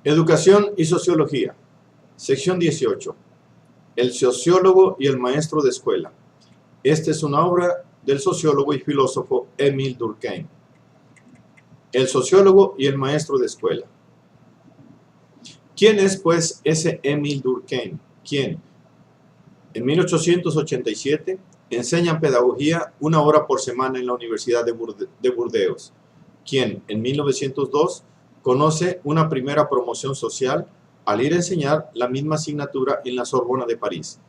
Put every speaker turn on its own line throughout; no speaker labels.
Educación y sociología. Sección 18. El sociólogo y el maestro de escuela. Esta es una obra del sociólogo y filósofo Émile Durkheim. El sociólogo y el maestro de escuela. ¿Quién es, pues, ese Émile Durkheim? ¿Quién? En 1887 enseña pedagogía 1 hora por semana en la Universidad de Burdeos. Quien en 1902 conoce una primera promoción social al ir a enseñar la misma asignatura en la Sorbona de París.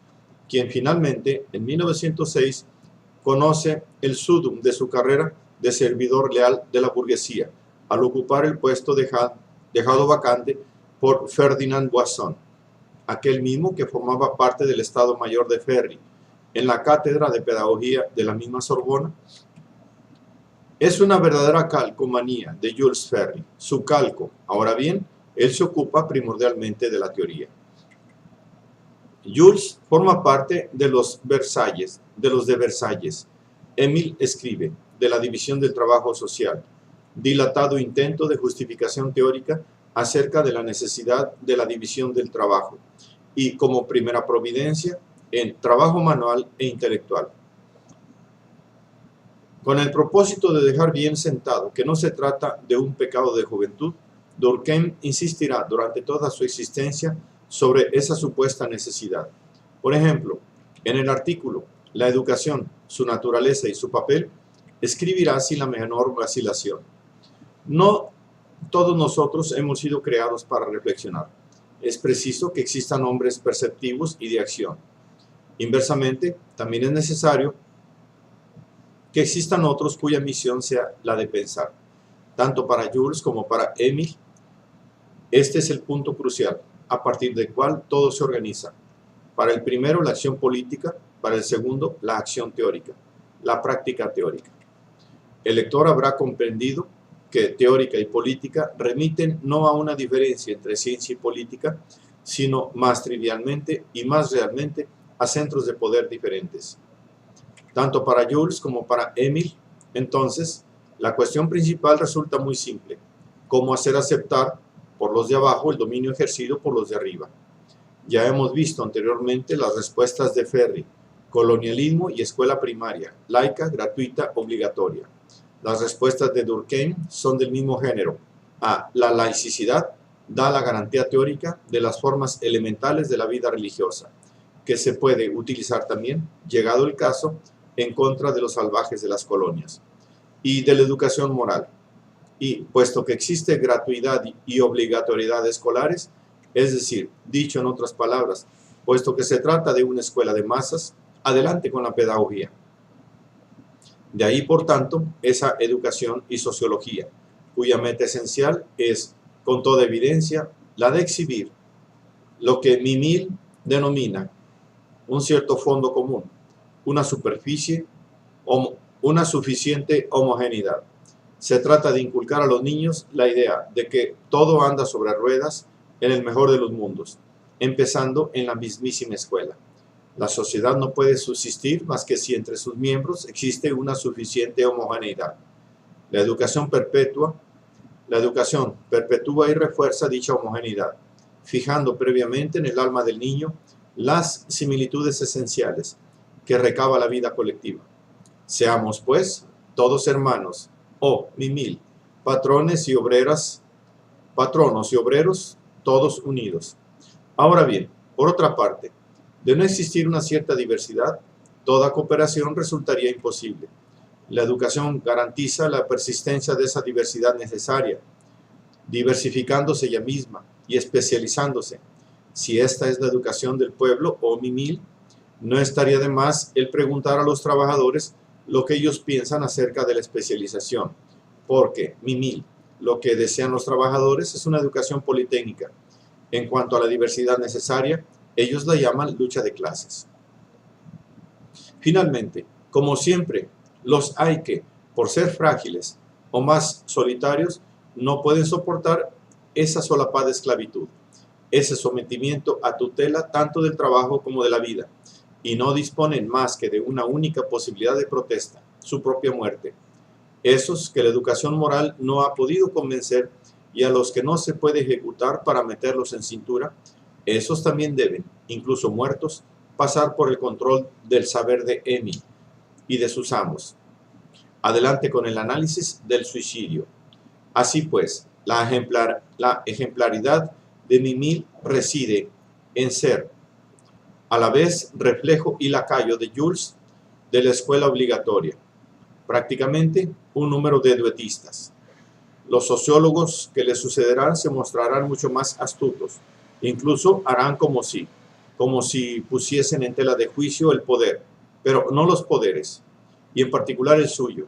Quien finalmente en 1906 conoce el sudum de su carrera de servidor leal de la burguesía al ocupar el puesto dejado vacante por Ferdinand Buisson, aquel mismo que formaba parte del Estado Mayor de Ferry, en la cátedra de pedagogía de la misma Sorbona. Es una verdadera calcomanía de Jules Ferry, su calco. Ahora bien, él se ocupa primordialmente de la teoría. Jules forma parte de los de Versalles. Émile escribe de la división del trabajo social, dilatado intento de justificación teórica acerca de la necesidad de la división del trabajo, y como primera providencia en trabajo manual e intelectual. Con el propósito de dejar bien sentado que no se trata de un pecado de juventud, Durkheim insistirá durante toda su existencia sobre esa supuesta necesidad. Por ejemplo, en el artículo La educación, su naturaleza y su papel, escribirá sin la menor vacilación: no todos nosotros hemos sido creados para reflexionar. Es preciso que existan hombres perceptivos y de acción. Inversamente, también es necesario que existan otros cuya misión sea la de pensar. Tanto para Jules como para Émile, este es el punto crucial, a partir del cual todo se organiza. Para el primero, la acción política; para el segundo, la acción teórica, la práctica teórica. El lector habrá comprendido que teórica y política remiten no a una diferencia entre ciencia y política, sino más trivialmente y más realmente a centros de poder diferentes. Tanto para Jules como para Émile, entonces, la cuestión principal resulta muy simple: cómo hacer aceptar por los de abajo el dominio ejercido por los de arriba. Ya hemos visto anteriormente las respuestas de Ferry: colonialismo y escuela primaria, laica, gratuita, obligatoria. Las respuestas de Durkheim son del mismo género. A. La laicidad da la garantía teórica de las formas elementales de la vida religiosa, que se puede utilizar también, llegado el caso, en contra de los salvajes de las colonias. Y de la educación moral. Y, puesto que existe gratuidad y obligatoriedad escolares, es decir, dicho en otras palabras, puesto que se trata de una escuela de masas, adelante con la pedagogía. De ahí, por tanto, esa educación y sociología, cuya meta esencial es, con toda evidencia, la de exhibir lo que Émile denomina un cierto fondo común, una superficie, una suficiente homogeneidad. Se trata de inculcar a los niños la idea de que todo anda sobre ruedas en el mejor de los mundos, empezando en la mismísima escuela. La sociedad no puede subsistir más que si entre sus miembros existe una suficiente homogeneidad. La educación perpetúa y refuerza dicha homogeneidad, fijando previamente en el alma del niño las similitudes esenciales que recaba la vida colectiva. Seamos, pues, todos hermanos, mimil, patronos y obreros, todos unidos. Ahora bien, por otra parte, de no existir una cierta diversidad, toda cooperación resultaría imposible. La educación garantiza la persistencia de esa diversidad necesaria, diversificándose ella misma y especializándose. Si esta es la educación del pueblo mimil, no estaría de más el preguntar a los trabajadores lo que ellos piensan acerca de la especialización, porque mimil, lo que desean los trabajadores es una educación politécnica. En cuanto a la diversidad necesaria, ellos la llaman lucha de clases. Finalmente, como siempre, los hay que, por ser frágiles o más solitarios, no pueden soportar esa solapada esclavitud, ese sometimiento a tutela tanto del trabajo como de la vida, y no disponen más que de una única posibilidad de protesta, su propia muerte. Esos que la educación moral no ha podido convencer y a los que no se puede ejecutar para meterlos en cintura, esos también deben, incluso muertos, pasar por el control del saber de Emi y de sus amos. Adelante con el análisis del suicidio. Así pues, la ejemplaridad de Mimile reside en ser, a la vez, reflejo y lacayo de Jules de la escuela obligatoria, prácticamente un número de duetistas. Los sociólogos que le sucederán se mostrarán mucho más astutos, incluso harán como si pusiesen en tela de juicio el poder, pero no los poderes, y en particular el suyo.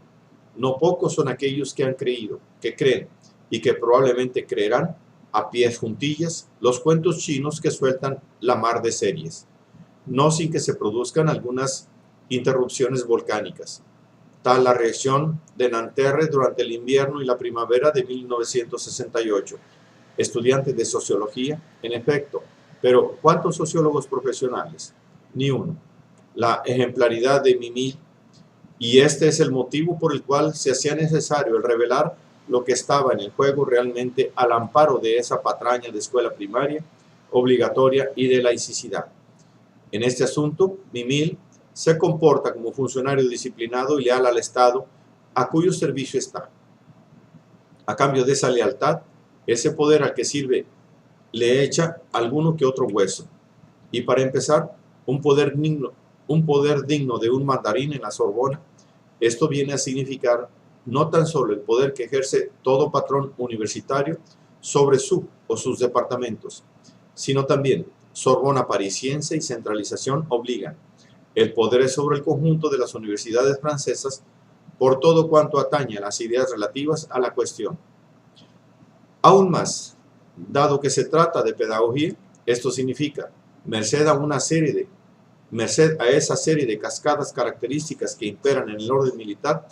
No pocos son aquellos que han creído, que creen y que probablemente creerán a pies juntillas los cuentos chinos que sueltan la mar de series, no sin que se produzcan algunas interrupciones volcánicas, tal la reacción de Nanterre durante el invierno y la primavera de 1968. Estudiante de sociología, en efecto, pero ¿cuántos sociólogos profesionales? Ni uno. La ejemplaridad de Mimile, y este es el motivo por el cual se hacía necesario el revelar lo que estaba en el juego realmente al amparo de esa patraña de escuela primaria, obligatoria y de laicidad. En este asunto, Mimile se comporta como funcionario disciplinado y leal al Estado a cuyo servicio está. A cambio de esa lealtad, ese poder al que sirve le echa alguno que otro hueso. Y para empezar, un poder digno de un mandarín en la Sorbona. Esto viene a significar no tan solo el poder que ejerce todo patrón universitario sobre su o sus departamentos, sino también Sorbona parisiense y centralización obligan. El poder es sobre el conjunto de las universidades francesas por todo cuanto atañe a las ideas relativas a la cuestión. Aún más, dado que se trata de pedagogía, esto significa, merced a esa serie de cascadas características que imperan en el orden militar,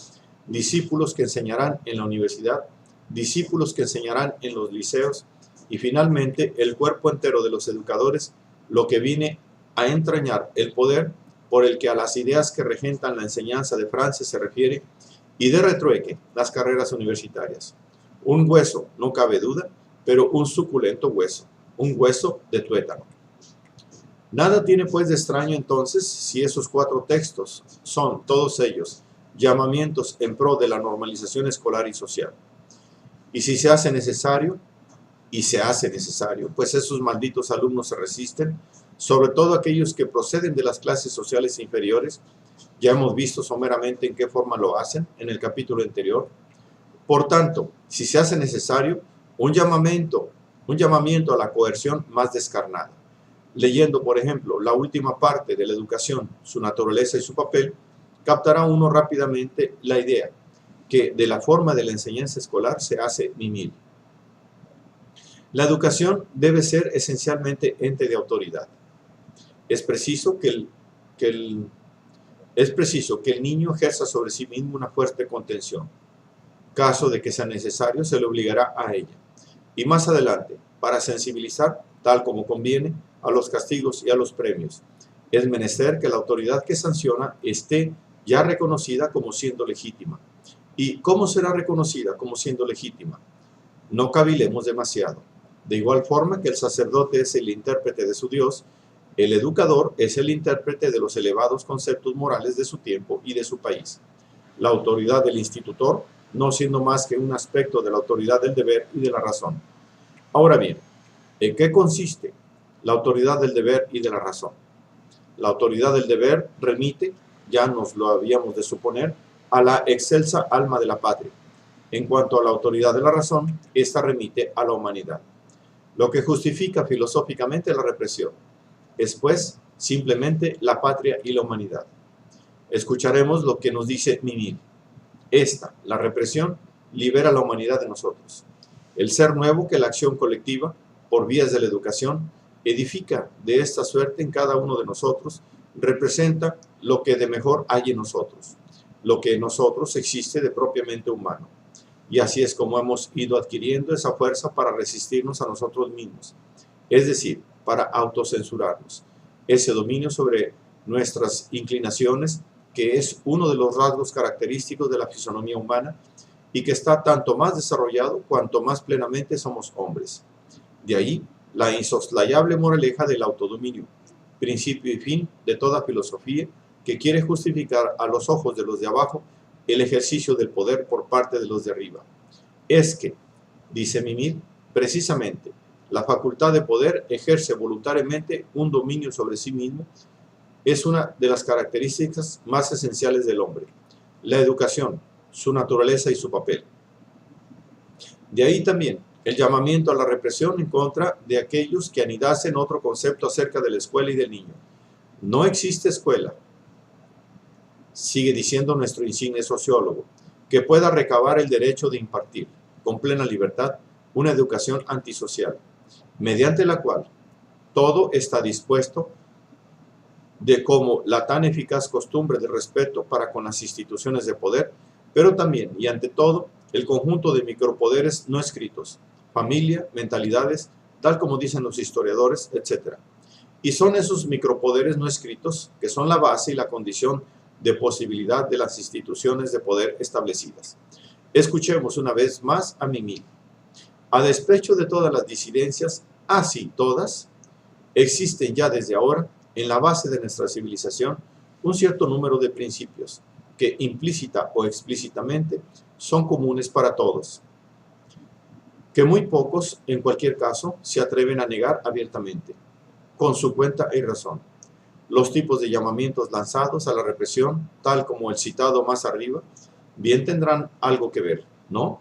discípulos que enseñarán en la universidad, discípulos que enseñarán en los liceos, y finalmente el cuerpo entero de los educadores, lo que viene a entrañar el poder por el que a las ideas que regentan la enseñanza de Francia se refiere, y de retrueque las carreras universitarias. Un hueso, no cabe duda, pero un suculento hueso, un hueso de tuétano. Nada tiene pues de extraño entonces si esos 4 textos son, todos ellos, llamamientos en pro de la normalización escolar y social. Y si se hace necesario, pues esos malditos alumnos se resisten, sobre todo aquellos que proceden de las clases sociales inferiores. Ya hemos visto someramente en qué forma lo hacen en el capítulo anterior. Por tanto, si se hace necesario, un llamamiento a la coerción más descarnada. Leyendo, por ejemplo, la última parte de la educación, su naturaleza y su papel, captará uno rápidamente la idea que de la forma de la enseñanza escolar se hace Mimile. La educación debe ser esencialmente ente de autoridad. Es preciso que el niño ejerza sobre sí mismo una fuerte contención. Caso de que sea necesario, se le obligará a ella. Y más adelante, para sensibilizar, tal como conviene, a los castigos y a los premios, es menester que la autoridad que sanciona esté ya reconocida como siendo legítima. ¿Y cómo será reconocida como siendo legítima? No cavilemos demasiado. De igual forma que el sacerdote es el intérprete de su Dios, el educador es el intérprete de los elevados conceptos morales de su tiempo y de su país. La autoridad del institutor no siendo más que un aspecto de la autoridad del deber y de la razón. Ahora bien, ¿en qué consiste la autoridad del deber y de la razón? La autoridad del deber remite, ya nos lo habíamos de suponer, a la excelsa alma de la patria. En cuanto a la autoridad de la razón, esta remite a la humanidad. Lo que justifica filosóficamente la represión es, pues, simplemente la patria y la humanidad. Escucharemos lo que nos dice Mimile. La represión, libera a la humanidad de nosotros. El ser nuevo que la acción colectiva, por vías de la educación, edifica de esta suerte en cada uno de nosotros, representa lo que de mejor hay en nosotros, lo que en nosotros existe de propiamente humano. Y así es como hemos ido adquiriendo esa fuerza para resistirnos a nosotros mismos, es decir, para autocensurarnos, ese dominio sobre nuestras inclinaciones, que es uno de los rasgos característicos de la fisonomía humana y que está tanto más desarrollado cuanto más plenamente somos hombres. De ahí la insoslayable moraleja del autodominio, principio y fin de toda filosofía que quiere justificar a los ojos de los de abajo el ejercicio del poder por parte de los de arriba. Es que, dice Mimil, precisamente, la facultad de poder ejerce voluntariamente un dominio sobre sí mismo, es una de las características más esenciales del hombre. La educación, su naturaleza y su papel. De ahí también el llamamiento a la represión en contra de aquellos que anidasen otro concepto acerca de la escuela y del niño. No existe escuela, sigue diciendo nuestro insigne sociólogo, que pueda recabar el derecho de impartir, con plena libertad, una educación antisocial, mediante la cual todo está dispuesto de como la tan eficaz costumbre de respeto para con las instituciones de poder, pero también y ante todo el conjunto de micropoderes no escritos, familia, mentalidades, tal como dicen los historiadores, etc. Y son esos micropoderes no escritos que son la base y la condición de posibilidad de las instituciones de poder establecidas. Escuchemos una vez más a Mimil. A despecho de todas las disidencias, así todas, existen ya desde ahora, en la base de nuestra civilización, un cierto número de principios que implícita o explícitamente son comunes para todos, que muy pocos, en cualquier caso, se atreven a negar abiertamente, con su cuenta y razón. Los tipos de llamamientos lanzados a la represión, tal como el citado más arriba, bien tendrán algo que ver, ¿no?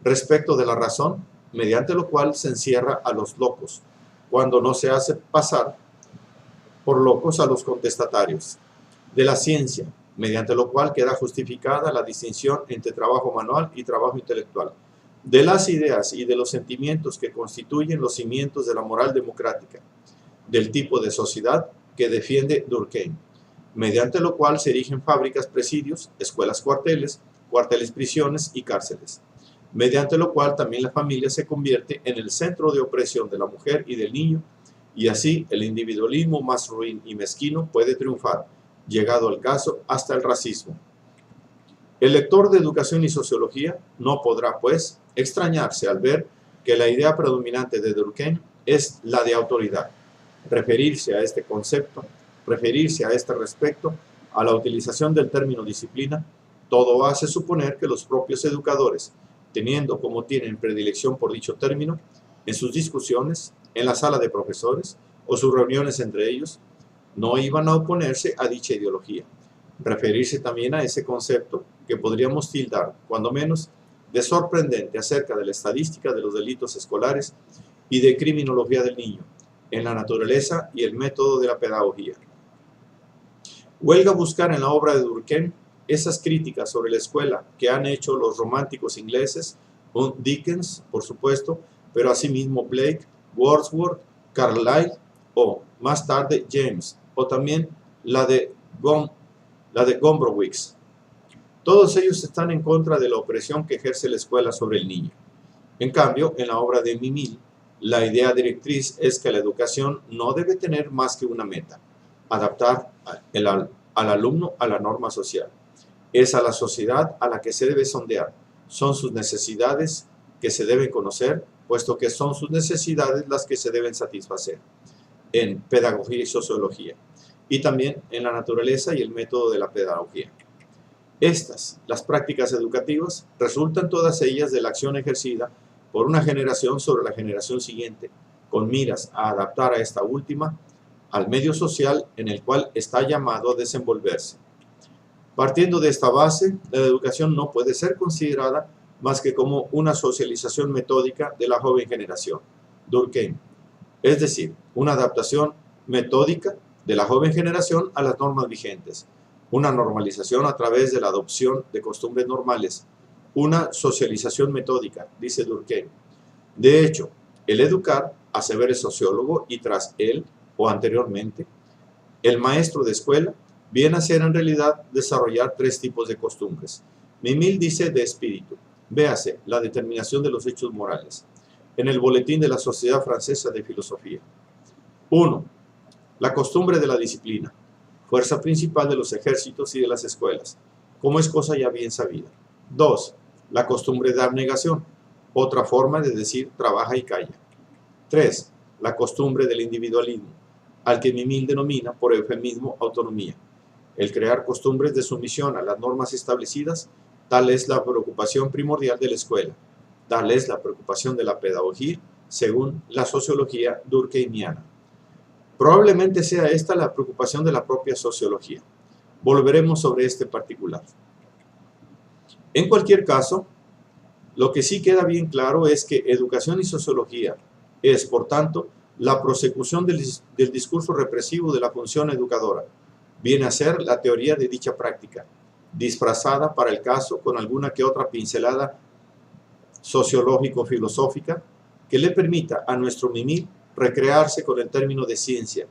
Respecto de la razón, mediante lo cual se encierra a los locos, cuando no se hace pasar por locos a los contestatarios. De la ciencia, mediante lo cual queda justificada la distinción entre trabajo manual y trabajo intelectual. De las ideas y de los sentimientos que constituyen los cimientos de la moral democrática, del tipo de sociedad que defiende Durkheim, mediante lo cual se erigen fábricas, presidios, escuelas cuarteles, cuarteles prisiones y cárceles, mediante lo cual también la familia se convierte en el centro de opresión de la mujer y del niño, y así el individualismo más ruin y mezquino puede triunfar, llegado al caso hasta el racismo. El lector de educación y sociología no podrá, pues, extrañarse al ver que la idea predominante de Durkheim es la de autoridad. Referirse a este concepto, referirse a este respecto, a la utilización del término disciplina, todo hace suponer que los propios educadores, teniendo como tienen predilección por dicho término, en sus discusiones, en la sala de profesores o sus reuniones entre ellos, no iban a oponerse a dicha ideología. Referirse también a ese concepto que podríamos tildar, cuando menos, de sorprendente acerca de la estadística de los delitos escolares y de criminología del niño, en la naturaleza y el método de la pedagogía. Huelga buscar en la obra de Durkheim esas críticas sobre la escuela que han hecho los románticos ingleses, Dickens, por supuesto, pero asimismo Blake, Wordsworth, Carlyle o, más tarde, James, o también la de Gombrowicz. Todos ellos están en contra de la opresión que ejerce la escuela sobre el niño. En cambio, en la obra de Mimil, la idea directriz es que la educación no debe tener más que una meta: adaptar al alumno a la norma social. Es a la sociedad a la que se debe sondear. Son sus necesidades que se deben conocer, puesto que son sus necesidades las que se deben satisfacer en pedagogía y sociología, y también en la naturaleza y el método de la pedagogía. Estas, las prácticas educativas, resultan todas ellas de la acción ejercida por una generación sobre la generación siguiente, con miras a adaptar a esta última al medio social en el cual está llamado a desenvolverse. Partiendo de esta base, la educación no puede ser considerada más que como una socialización metódica de la joven generación, Durkheim, es decir, una adaptación metódica de la joven generación a las normas vigentes, una normalización a través de la adopción de costumbres normales, una socialización metódica, dice Durkheim. De hecho, el educar, asevera el sociólogo, y tras él, o anteriormente, el maestro de escuela, viene a ser en realidad desarrollar tres tipos de costumbres. Mimil dice de espíritu, véase la determinación de los hechos morales, en el Boletín de la Sociedad Francesa de Filosofía. 1. La costumbre de la disciplina, fuerza principal de los ejércitos y de las escuelas, como es cosa ya bien sabida. 2. La costumbre de abnegación, otra forma de decir trabaja y calla. 3. La costumbre del individualismo, al que Mimil denomina por eufemismo autonomía. El crear costumbres de sumisión a las normas establecidas, tal es la preocupación primordial de la escuela, tal es la preocupación de la pedagogía, según la sociología durkheimiana. Probablemente sea esta la preocupación de la propia sociología. Volveremos sobre este particular. En cualquier caso, lo que sí queda bien claro es que educación y sociología es, por tanto, la prosecución del discurso represivo de la función educadora. Viene a ser la teoría de dicha práctica, disfrazada para el caso con alguna que otra pincelada sociológico-filosófica que le permita a nuestro Mimil recrearse con el término de ciencia,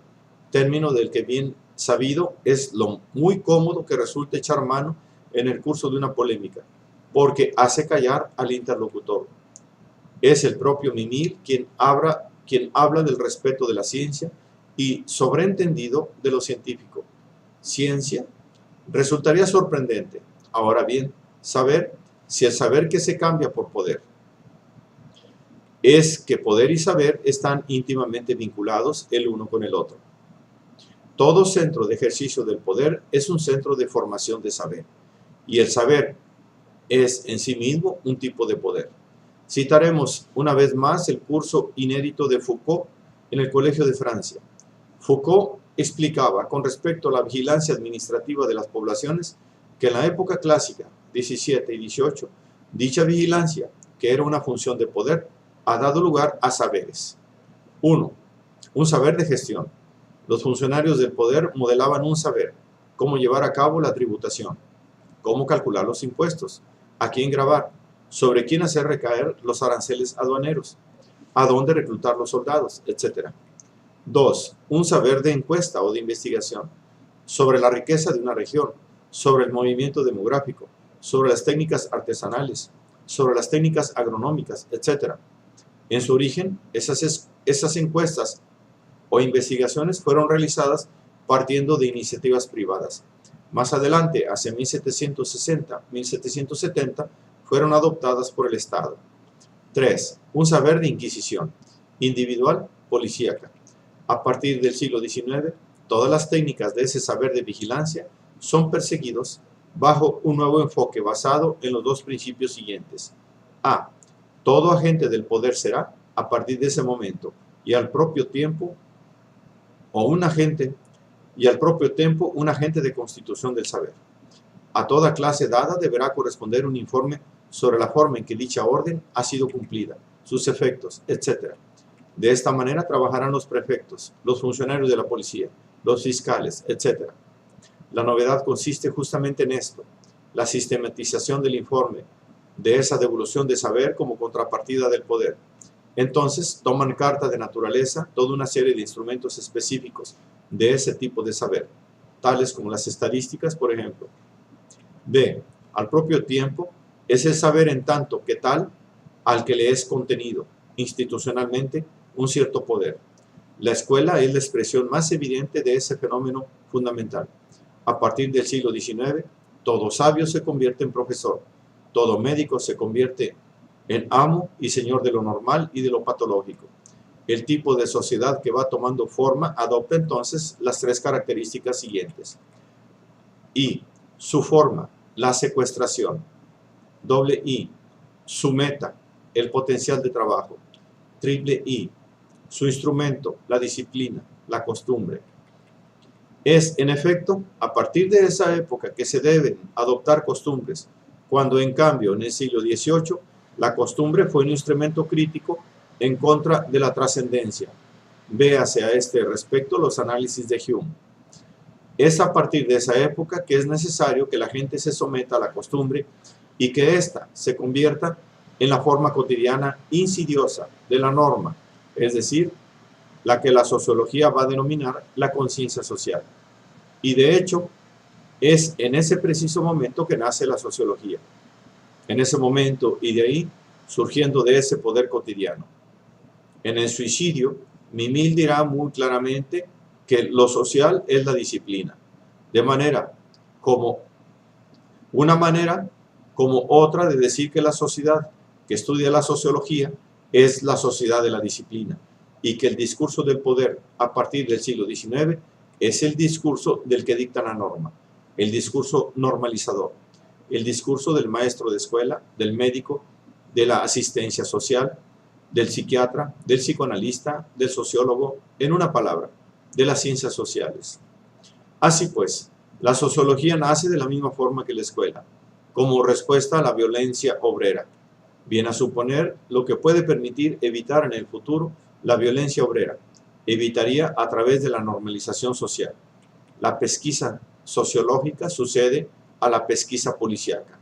término del que bien sabido es lo muy cómodo que resulta echar mano en el curso de una polémica, porque hace callar al interlocutor. Es el propio Mimil quien habla del respeto de la ciencia y sobreentendido de lo científico. Ciencia resultaría sorprendente, ahora bien, saber si el saber que se cambia por poder. Es que poder y saber están íntimamente vinculados el uno con el otro. Todo centro de ejercicio del poder es un centro de formación de saber, y el saber es en sí mismo un tipo de poder. Citaremos una vez más el curso inédito de Foucault en el Colegio de Francia. Foucault explicaba con respecto a la vigilancia administrativa de las poblaciones que en la época clásica, 17 y 18, dicha vigilancia, que era una función de poder, ha dado lugar a saberes. 1. Un saber de gestión. Los funcionarios del poder modelaban un saber, cómo llevar a cabo la tributación, cómo calcular los impuestos, a quién grabar, sobre quién hacer recaer los aranceles aduaneros, a dónde reclutar los soldados, etc. 2. Un saber de encuesta o de investigación, sobre la riqueza de una región, sobre el movimiento demográfico, sobre las técnicas artesanales, sobre las técnicas agronómicas, etc. En su origen, esas encuestas o investigaciones fueron realizadas partiendo de iniciativas privadas. Más adelante, hacia 1760, 1770, fueron adoptadas por el Estado. 3. Un saber de inquisición, individual, policíaca. A partir del siglo XIX, todas las técnicas de ese saber de vigilancia son perseguidos bajo un nuevo enfoque basado en los dos principios siguientes. A. Todo agente del poder será, a partir de ese momento, y al propio tiempo, un agente de constitución del saber. A toda clase dada deberá corresponder un informe sobre la forma en que dicha orden ha sido cumplida, sus efectos, etc. De esta manera trabajarán los prefectos, los funcionarios de la policía, los fiscales, etc. La novedad consiste justamente en esto, la sistematización del informe, de esa devolución de saber como contrapartida del poder. Entonces toman carta de naturaleza toda una serie de instrumentos específicos de ese tipo de saber, tales como las estadísticas, por ejemplo. B. Al propio tiempo, es el saber en tanto que tal al que le es contenido institucionalmente un cierto poder. La escuela es la expresión más evidente de ese fenómeno fundamental. A partir del siglo XIX, todo sabio se convierte en profesor, todo médico se convierte en amo y señor de lo normal y de lo patológico. El tipo de sociedad que va tomando forma adopta entonces las tres características siguientes. I. Su forma, la secuestración. Doble I. Su meta, el potencial de trabajo. Triple I. Su instrumento, la disciplina, la costumbre. Es, en efecto, a partir de esa época que se deben adoptar costumbres, cuando en cambio en el siglo XVIII la costumbre fue un instrumento crítico en contra de la trascendencia. Véase a este respecto los análisis de Hume. Es a partir de esa época que es necesario que la gente se someta a la costumbre y que ésta se convierta en la forma cotidiana insidiosa de la norma, es decir, la que la sociología va a denominar la conciencia social. Y de hecho, es en ese preciso momento que nace la sociología. En ese momento y de ahí, surgiendo de ese poder cotidiano. En el suicidio, Mimil dirá muy claramente que lo social es la disciplina, de manera como como otra de decir que la sociedad que estudia la sociología es la sociedad de la disciplina y que el discurso del poder a partir del siglo XIX es el discurso del que dicta la norma, el discurso normalizador, el discurso del maestro de escuela, del médico, de la asistencia social, del psiquiatra, del psicoanalista, del sociólogo, en una palabra, de las ciencias sociales. Así pues, la sociología nace de la misma forma que la escuela, como respuesta a la violencia obrera. Viene a suponer lo que puede permitir evitar en el futuro la violencia obrera. Evitaría a través de la normalización social. La pesquisa sociológica sucede a la pesquisa policíaca.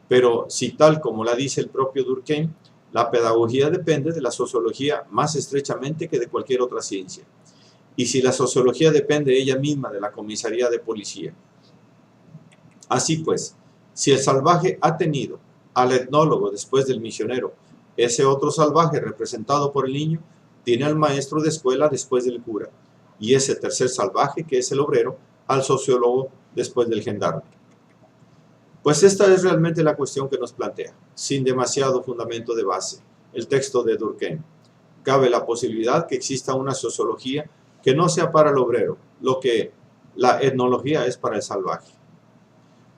Pero si tal como la dice el propio Durkheim, la pedagogía depende de la sociología más estrechamente que de cualquier otra ciencia. Y si la sociología depende ella misma de la comisaría de policía. Así pues, si el salvaje ha tenido al etnólogo después del misionero, ese otro salvaje representado por el niño tiene al maestro de escuela después del cura, y ese tercer salvaje, que es el obrero, al sociólogo después del gendarme. Pues esta es realmente la cuestión que nos plantea, sin demasiado fundamento de base, el texto de Durkheim. Cabe la posibilidad que exista una sociología que no sea para el obrero, lo que la etnología es para el salvaje.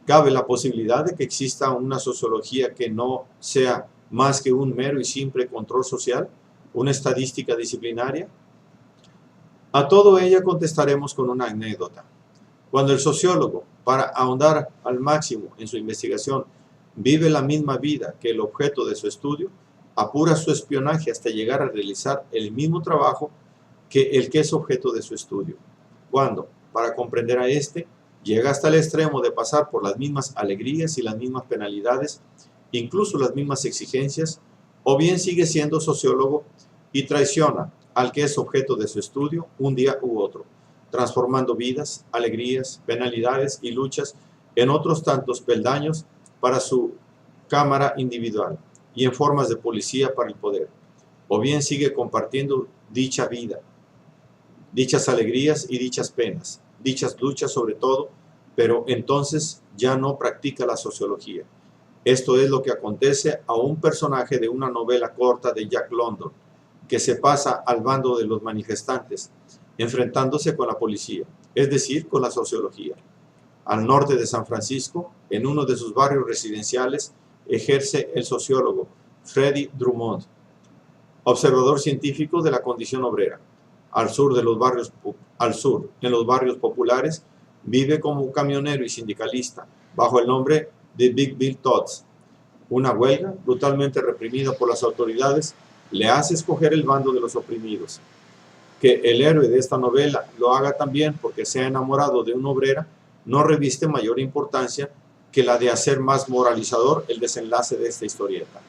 Cabe la posibilidad de que exista una sociología que no sea más que un mero y simple control social, una estadística disciplinaria. A todo ello contestaremos con una anécdota. Cuando el sociólogo, para ahondar al máximo en su investigación, vive la misma vida que el objeto de su estudio, apura su espionaje hasta llegar a realizar el mismo trabajo que el que es objeto de su estudio. Cuando, para comprender a este, llega hasta el extremo de pasar por las mismas alegrías y las mismas penalidades, incluso las mismas exigencias, o bien sigue siendo sociólogo y traiciona al que es objeto de su estudio un día u otro, transformando vidas, alegrías, penalidades y luchas en otros tantos peldaños para su cámara individual y en formas de policía para el poder, o bien sigue compartiendo dicha vida, dichas alegrías y dichas penas, dichas luchas sobre todo, pero entonces ya no practica la sociología. Esto es lo que acontece a un personaje de una novela corta de Jack London, que se pasa al bando de los manifestantes, enfrentándose con la policía, es decir, con la sociología. Al norte de San Francisco, en uno de sus barrios residenciales, ejerce el sociólogo Freddy Drummond, observador científico de la condición obrera. Al sur, en los barrios populares, vive como camionero y sindicalista, bajo el nombre de Big Bill Tots. Una huelga, brutalmente reprimida por las autoridades, le hace escoger el bando de los oprimidos. Que el héroe de esta novela lo haga también porque se ha enamorado de una obrera, no reviste mayor importancia que la de hacer más moralizador el desenlace de esta historieta.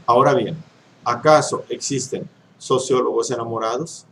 Ahora bien, ¿acaso existen sociólogos enamorados?